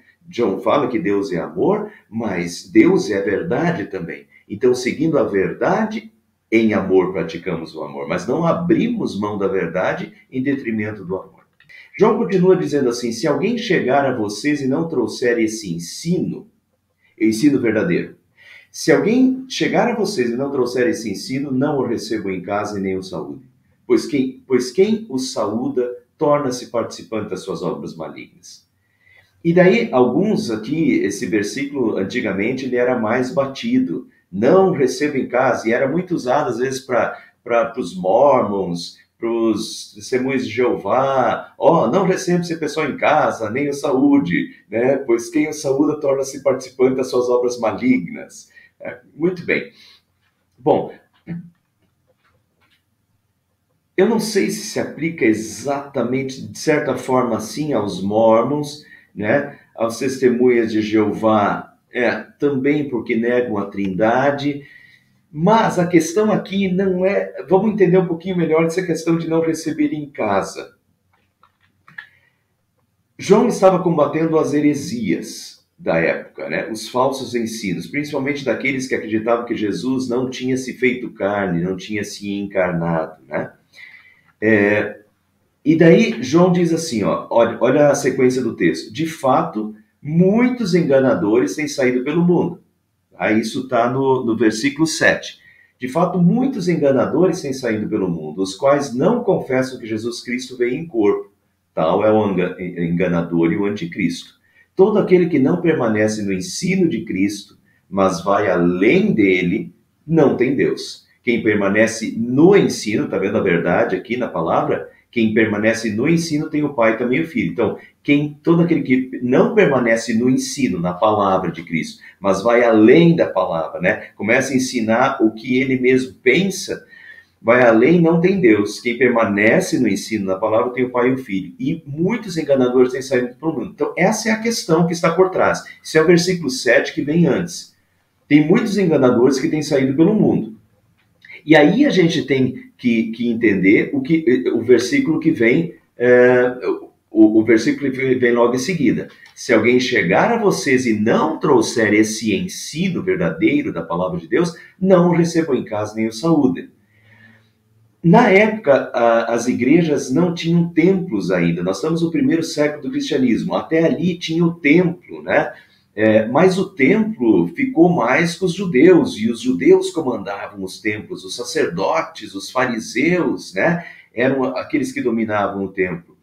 fala que Deus é amor, mas Deus é verdade também. Então, seguindo a verdade, em amor praticamos o amor, mas não abrimos mão da verdade em detrimento do amor. João continua dizendo assim: se alguém chegar a vocês e não trouxer esse ensino verdadeiro, se alguém chegar a vocês e não trouxer esse ensino, não o recebam em casa e nem o saúde. Pois quem o saúda torna-se participante das suas obras malignas. E daí, alguns aqui, esse versículo, antigamente, ele era mais batido. Não receba em casa, e era muito usado, às vezes, para os mormons, para os testemunhos de Jeová. Ó, não receba esse pessoal em casa, nem o saúde, né? Pois quem o saúda torna-se participante das suas obras malignas. Muito bem. Bom, eu não sei se aplica exatamente, de certa forma, assim, aos mormons, né? Aos testemunhas de Jeová, também porque negam a Trindade, mas a questão aqui não é. Vamos entender um pouquinho melhor essa questão de não receber em casa. João estava combatendo as heresias da época, né? Os falsos ensinos, principalmente daqueles que acreditavam que Jesus não tinha se feito carne, não tinha se encarnado, né? E daí João diz assim, ó, olha a sequência do texto. De fato, muitos enganadores têm saído pelo mundo. Aí isso está no versículo 7. De fato, muitos enganadores têm saído pelo mundo, os quais não confessam que Jesus Cristo veio em corpo. Tal é o enganador e o anticristo. Todo aquele que não permanece no ensino de Cristo, mas vai além dele, não tem Deus. Quem permanece no ensino, está vendo a verdade aqui na palavra? Quem permanece no ensino tem o Pai e também o Filho. Então, todo aquele que não permanece no ensino, na palavra de Cristo, mas vai além da palavra, né? Começa a ensinar o que ele mesmo pensa, vai além, não tem Deus. Quem permanece no ensino, na palavra, tem o Pai e o Filho. E muitos enganadores têm saído para o mundo. Então, essa é a questão que está por trás. Isso é o versículo 7 que vem antes. Tem muitos enganadores que têm saído pelo mundo. E aí a gente tem que entender o versículo que vem, o versículo que vem logo em seguida. Se alguém chegar a vocês e não trouxer esse ensino verdadeiro da palavra de Deus, não o recebam em casa nem o saúdem. Na época, as igrejas não tinham templos ainda. Nós estamos no primeiro século do cristianismo. Até ali tinha o templo, né? Mas o templo ficou mais com os judeus, e os judeus comandavam os templos, os sacerdotes, os fariseus, né? Eram aqueles que dominavam o templo.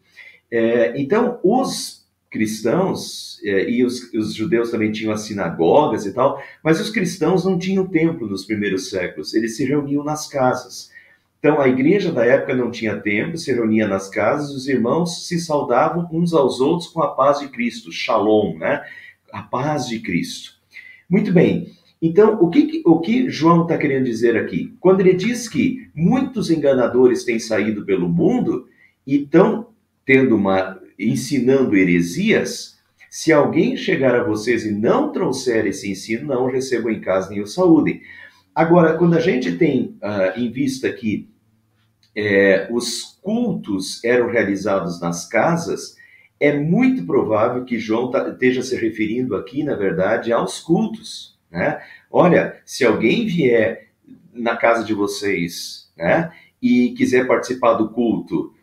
Então, os cristãos, e os judeus também tinham as sinagogas e tal, mas os cristãos não tinham templo nos primeiros séculos, eles se reuniam nas casas. Então, a igreja da época não tinha templo, se reunia nas casas, os irmãos se saudavam uns aos outros com a paz de Cristo, shalom, né? A paz de Cristo. Muito bem, então o que João está querendo dizer aqui? Quando ele diz que muitos enganadores têm saído pelo mundo e estão ensinando heresias, se alguém chegar a vocês e não trouxer esse ensino, não o recebam em casa nem o saúdem. Agora, quando a gente tem em vista que os cultos eram realizados nas casas, é muito provável que João esteja se referindo aqui, na verdade, aos cultos, né? Olha, se alguém vier na casa de vocês, né, e quiser participar do culto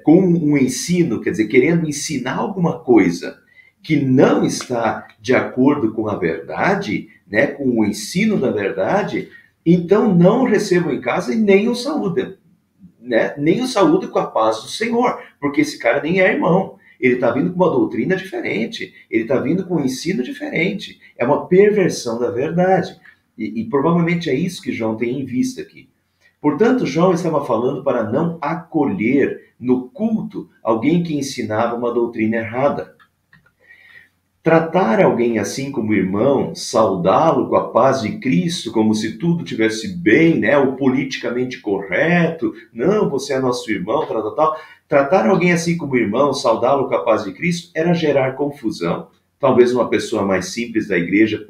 com um ensino, quer dizer, querendo ensinar alguma coisa que não está de acordo com a verdade, né, com o ensino da verdade, então não o recebam em casa e nem o saúdem, né? Nem o saúdem com a paz do Senhor, porque esse cara nem é irmão. Ele está vindo com uma doutrina diferente, ele está vindo com um ensino diferente. É uma perversão da verdade. E provavelmente é isso que João tem em vista aqui. Portanto, João estava falando para não acolher no culto alguém que ensinava uma doutrina errada. Tratar alguém assim como irmão, saudá-lo com a paz de Cristo, como se tudo tivesse bem, né? O politicamente correto, não, você é nosso irmão, tal. Tratar alguém assim como irmão, saudá-lo com a paz de Cristo, era gerar confusão. Talvez uma pessoa mais simples da igreja,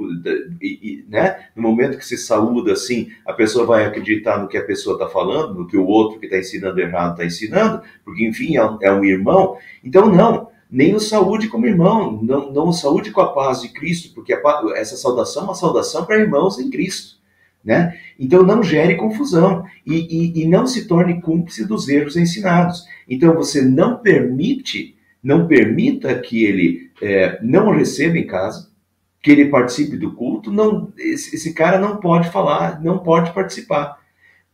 né? No momento que se saúda assim, a pessoa vai acreditar no que a pessoa está falando, no que o outro que está ensinando errado está ensinando, porque, enfim, é um irmão. Então, não. Nem o saúde como irmão, não o saúde com a paz de Cristo, porque essa saudação é uma saudação para irmãos em Cristo, né? Então não gere confusão e não se torne cúmplice dos erros ensinados. Então você não permita que ele não o receba em casa, que ele participe do culto, esse cara não pode falar, não pode participar,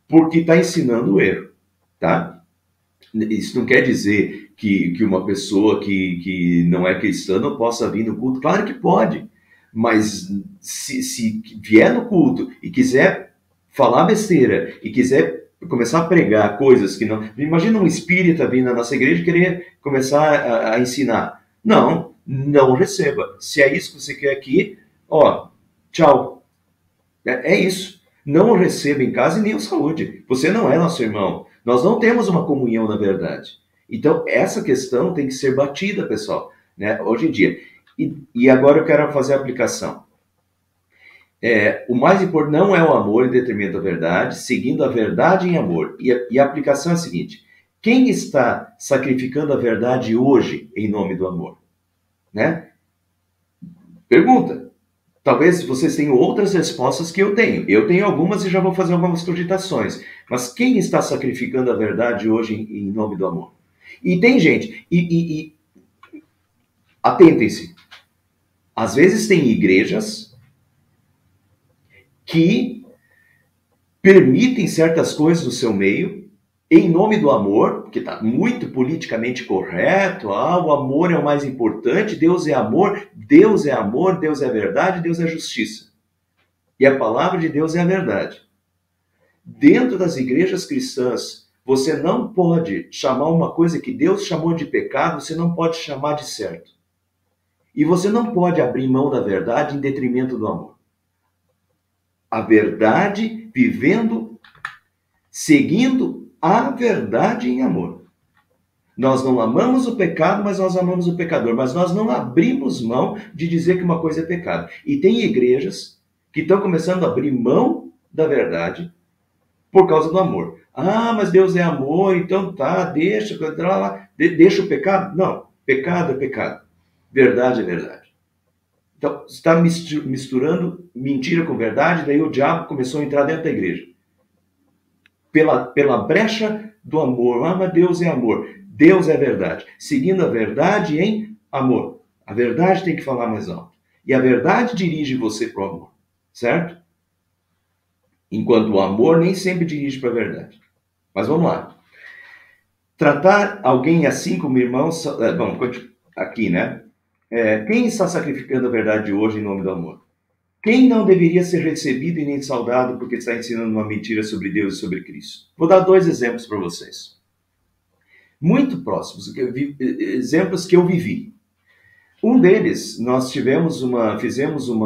porque está ensinando o erro, tá? Isso não quer dizer que uma pessoa que não é cristã não possa vir no culto. Claro que pode. Mas se vier no culto e quiser falar besteira e quiser começar a pregar coisas que não... Imagina um espírita vindo na nossa igreja e querer começar a ensinar. Não, não receba. Se é isso que você quer aqui, ó, tchau. É isso. Não o receba em casa e nem o saúde. Você não é nosso irmão. Nós não temos uma comunhão na verdade. Então, essa questão tem que ser batida, pessoal, né? Hoje em dia. E agora eu quero fazer a aplicação. O mais importante não é o amor em detrimento da verdade, seguindo a verdade em amor. E a aplicação é a seguinte: quem está sacrificando a verdade hoje em nome do amor? Né? Pergunta. Talvez vocês tenham outras respostas que eu tenho. Eu tenho algumas e já vou fazer algumas cogitações. Mas quem está sacrificando a verdade hoje em nome do amor? E tem gente, atentem-se, às vezes tem igrejas que permitem certas coisas no seu meio em nome do amor, que está muito politicamente correto, o amor é o mais importante, Deus é amor, Deus é verdade, Deus é justiça. E a palavra de Deus é a verdade. Dentro das igrejas cristãs, você não pode chamar uma coisa que Deus chamou de pecado, você não pode chamar de certo. E você não pode abrir mão da verdade em detrimento do amor. A verdade vivendo, seguindo a verdade em amor. Nós não amamos o pecado, mas nós amamos o pecador. Mas nós não abrimos mão de dizer que uma coisa é pecado. E tem igrejas que estão começando a abrir mão da verdade por causa do amor. Mas Deus é amor, então tá, deixa o pecado? Não, pecado é pecado. Verdade é verdade. Então, está misturando mentira com verdade, daí o diabo começou a entrar dentro da igreja. Pela brecha do amor. Mas Deus é amor. Deus é verdade. Seguindo a verdade em amor. A verdade tem que falar mais alto. E a verdade dirige você para o amor. Certo? Enquanto o amor nem sempre dirige para a verdade. Mas vamos lá. Tratar alguém assim como irmão... Bom, aqui, né? Quem está sacrificando a verdade hoje em nome do amor? Quem não deveria ser recebido e nem saudado porque está ensinando uma mentira sobre Deus e sobre Cristo? Vou dar 2 exemplos para vocês. Muito próximos, exemplos que eu vivi. Um deles, nós fizemos um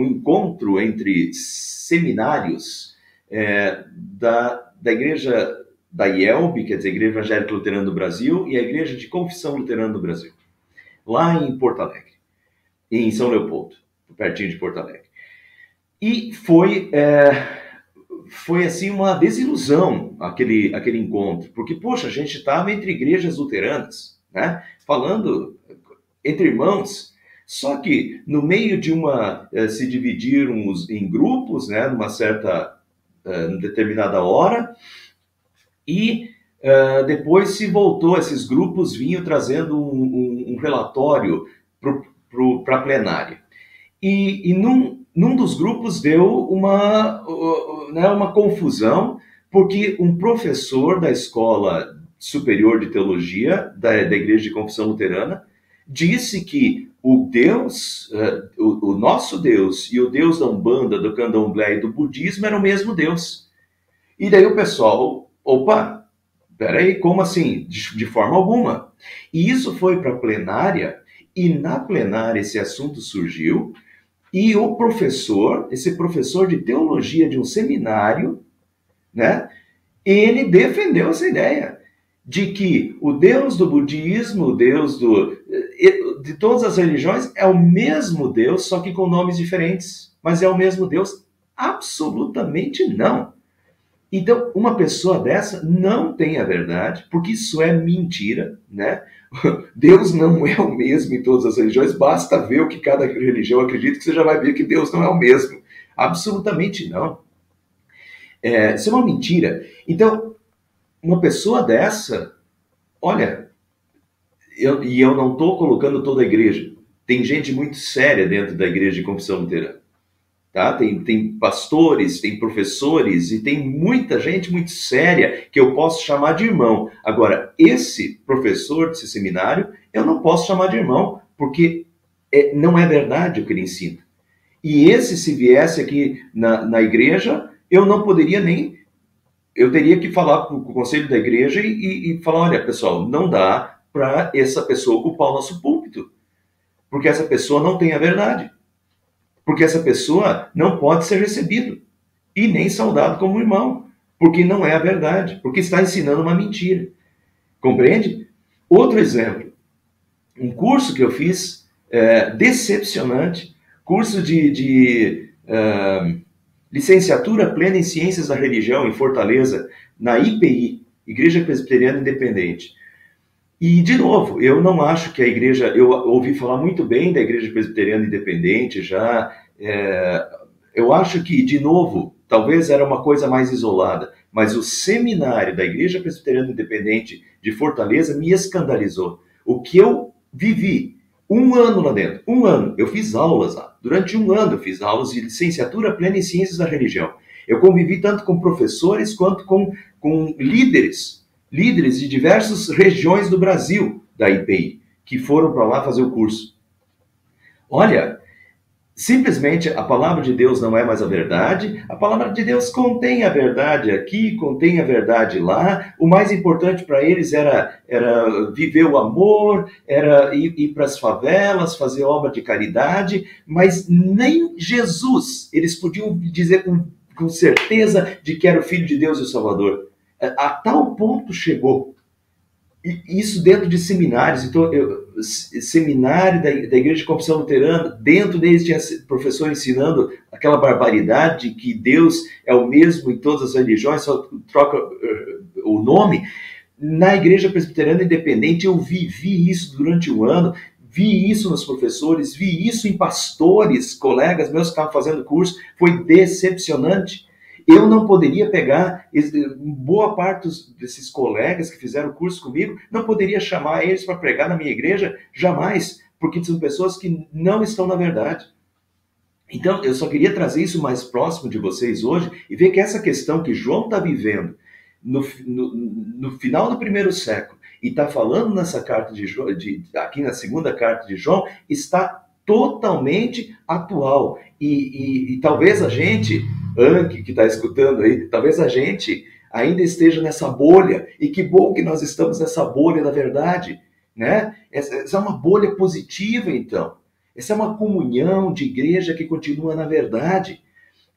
encontro entre seminários da igreja da IELB, quer dizer, Igreja Evangélica Luterana do Brasil, e a Igreja de Confissão Luterana do Brasil, lá em Porto Alegre, em São Leopoldo, pertinho de Porto Alegre. E foi assim uma desilusão aquele encontro, porque, poxa, a gente estava entre igrejas luteranas, né? Falando entre irmãos, só que no meio de se dividiram em grupos, né? Numa determinada hora, e depois se voltou, esses grupos vinham trazendo um relatório para a plenária. E num dos grupos deu uma confusão, porque um professor da Escola Superior de Teologia da Igreja de Confissão Luterana disse que o Deus, o nosso Deus e o Deus da Umbanda, do Candomblé e do Budismo eram o mesmo Deus. E daí o pessoal, opa, peraí, como assim? De forma alguma. E isso foi para a plenária, e na plenária esse assunto surgiu, e esse professor de teologia de um seminário, né, ele defendeu essa ideia de que o Deus do budismo, o Deus de todas as religiões é o mesmo Deus, só que com nomes diferentes. Mas é o mesmo Deus? Absolutamente não. Então, uma pessoa dessa não tem a verdade, porque isso é mentira, né? Deus não é o mesmo em todas as religiões, basta ver o que cada religião acredita que você já vai ver que Deus não é o mesmo. Absolutamente não. Isso é uma mentira. Então, uma pessoa dessa, olha, eu não estou colocando toda a igreja. Tem gente muito séria dentro da igreja de confissão luterana. tá? Tem pastores, tem professores e tem muita gente muito séria que eu posso chamar de irmão. Agora, esse professor desse seminário, eu não posso chamar de irmão, porque não é verdade o que ele ensina. E esse, se viesse aqui na igreja, eu não poderia nem... Eu teria que falar para o conselho da igreja e falar, olha, pessoal, não dá para essa pessoa ocupar o nosso púlpito, porque essa pessoa não tem a verdade. Porque essa pessoa não pode ser recebido e nem saudado como irmão, porque não é a verdade, porque está ensinando uma mentira. Compreende? Outro exemplo, um curso que eu fiz, decepcionante, curso de licenciatura plena em Ciências da Religião em Fortaleza, na IPI, Igreja Presbiteriana Independente. E, de novo, eu não acho que a igreja... Eu ouvi falar muito bem da Igreja Presbiteriana Independente já. Eu acho que, de novo, talvez era uma coisa mais isolada, mas o seminário da Igreja Presbiteriana Independente de Fortaleza me escandalizou. O que eu vivi, 1 ano lá dentro, 1 ano, eu fiz aulas lá. Durante 1 ano eu fiz aulas de licenciatura plena em Ciências da Religião. Eu convivi tanto com professores quanto com líderes de diversas regiões do Brasil, da IPI, que foram para lá fazer o curso. Olha, simplesmente a palavra de Deus não é mais a verdade, a palavra de Deus contém a verdade aqui, contém a verdade lá, o mais importante para eles era viver o amor, era ir para as favelas, fazer obra de caridade, mas nem Jesus eles podiam dizer com certeza de que era o Filho de Deus e o Salvador. A tal ponto chegou. Isso dentro de seminários. Então, seminário da Igreja de Confissão Luterana, dentro deles tinha professor ensinando aquela barbaridade de que Deus é o mesmo em todas as religiões, só troca o nome. Na Igreja Presbiteriana Independente, eu vivi isso durante 1 ano, vi isso nos professores, vi isso em pastores, colegas meus que estavam fazendo curso, foi decepcionante. Eu não poderia pegar, boa parte desses colegas que fizeram o curso comigo, não poderia chamar eles para pregar na minha igreja, jamais, porque são pessoas que não estão na verdade. Então, eu só queria trazer isso mais próximo de vocês hoje e ver que essa questão que João está vivendo no final do 1º século e está falando nessa carta aqui na 2ª carta de João, está totalmente atual. E talvez a gente... Anki, que está escutando aí, talvez a gente ainda esteja nessa bolha, e que bom que nós estamos nessa bolha da verdade, né? Essa é uma bolha positiva, então. Essa é uma comunhão de igreja que continua na verdade.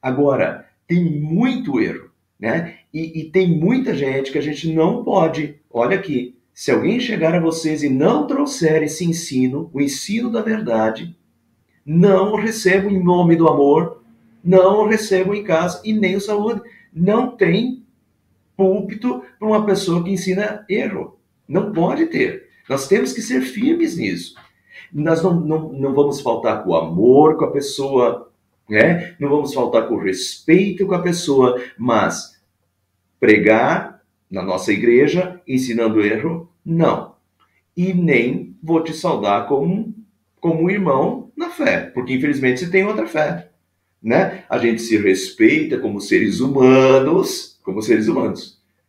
Agora, tem muito erro, né? E tem muita gente que a gente não pode... Olha aqui, se alguém chegar a vocês e não trouxer esse ensino, o ensino da verdade, não recebam em nome do amor, não recebam em casa e nem o saúde. Não tem púlpito para uma pessoa que ensina erro. Não pode ter. Nós temos que ser firmes nisso. Nós não vamos faltar com o amor com a pessoa, né? Não vamos faltar com o respeito com a pessoa, mas pregar na nossa igreja ensinando erro, não. E nem vou te saudar como um irmão na fé, porque infelizmente você tem outra fé. Né? A gente se respeita como seres humanos,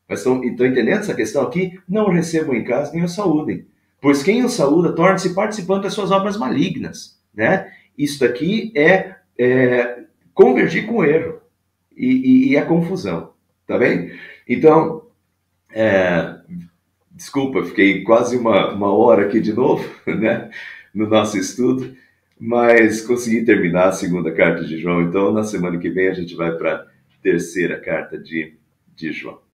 Mas estão entendendo essa questão aqui? Não o recebam em casa nem o saúdem, pois quem o saúda torna-se participante das suas obras malignas, né? Isso daqui é convergir com o erro e a confusão, tá bem? Então, desculpa, fiquei quase uma hora aqui de novo, né? No nosso estudo. Mas consegui terminar a 2ª carta de João, então na semana que vem a gente vai para a 3ª carta de João.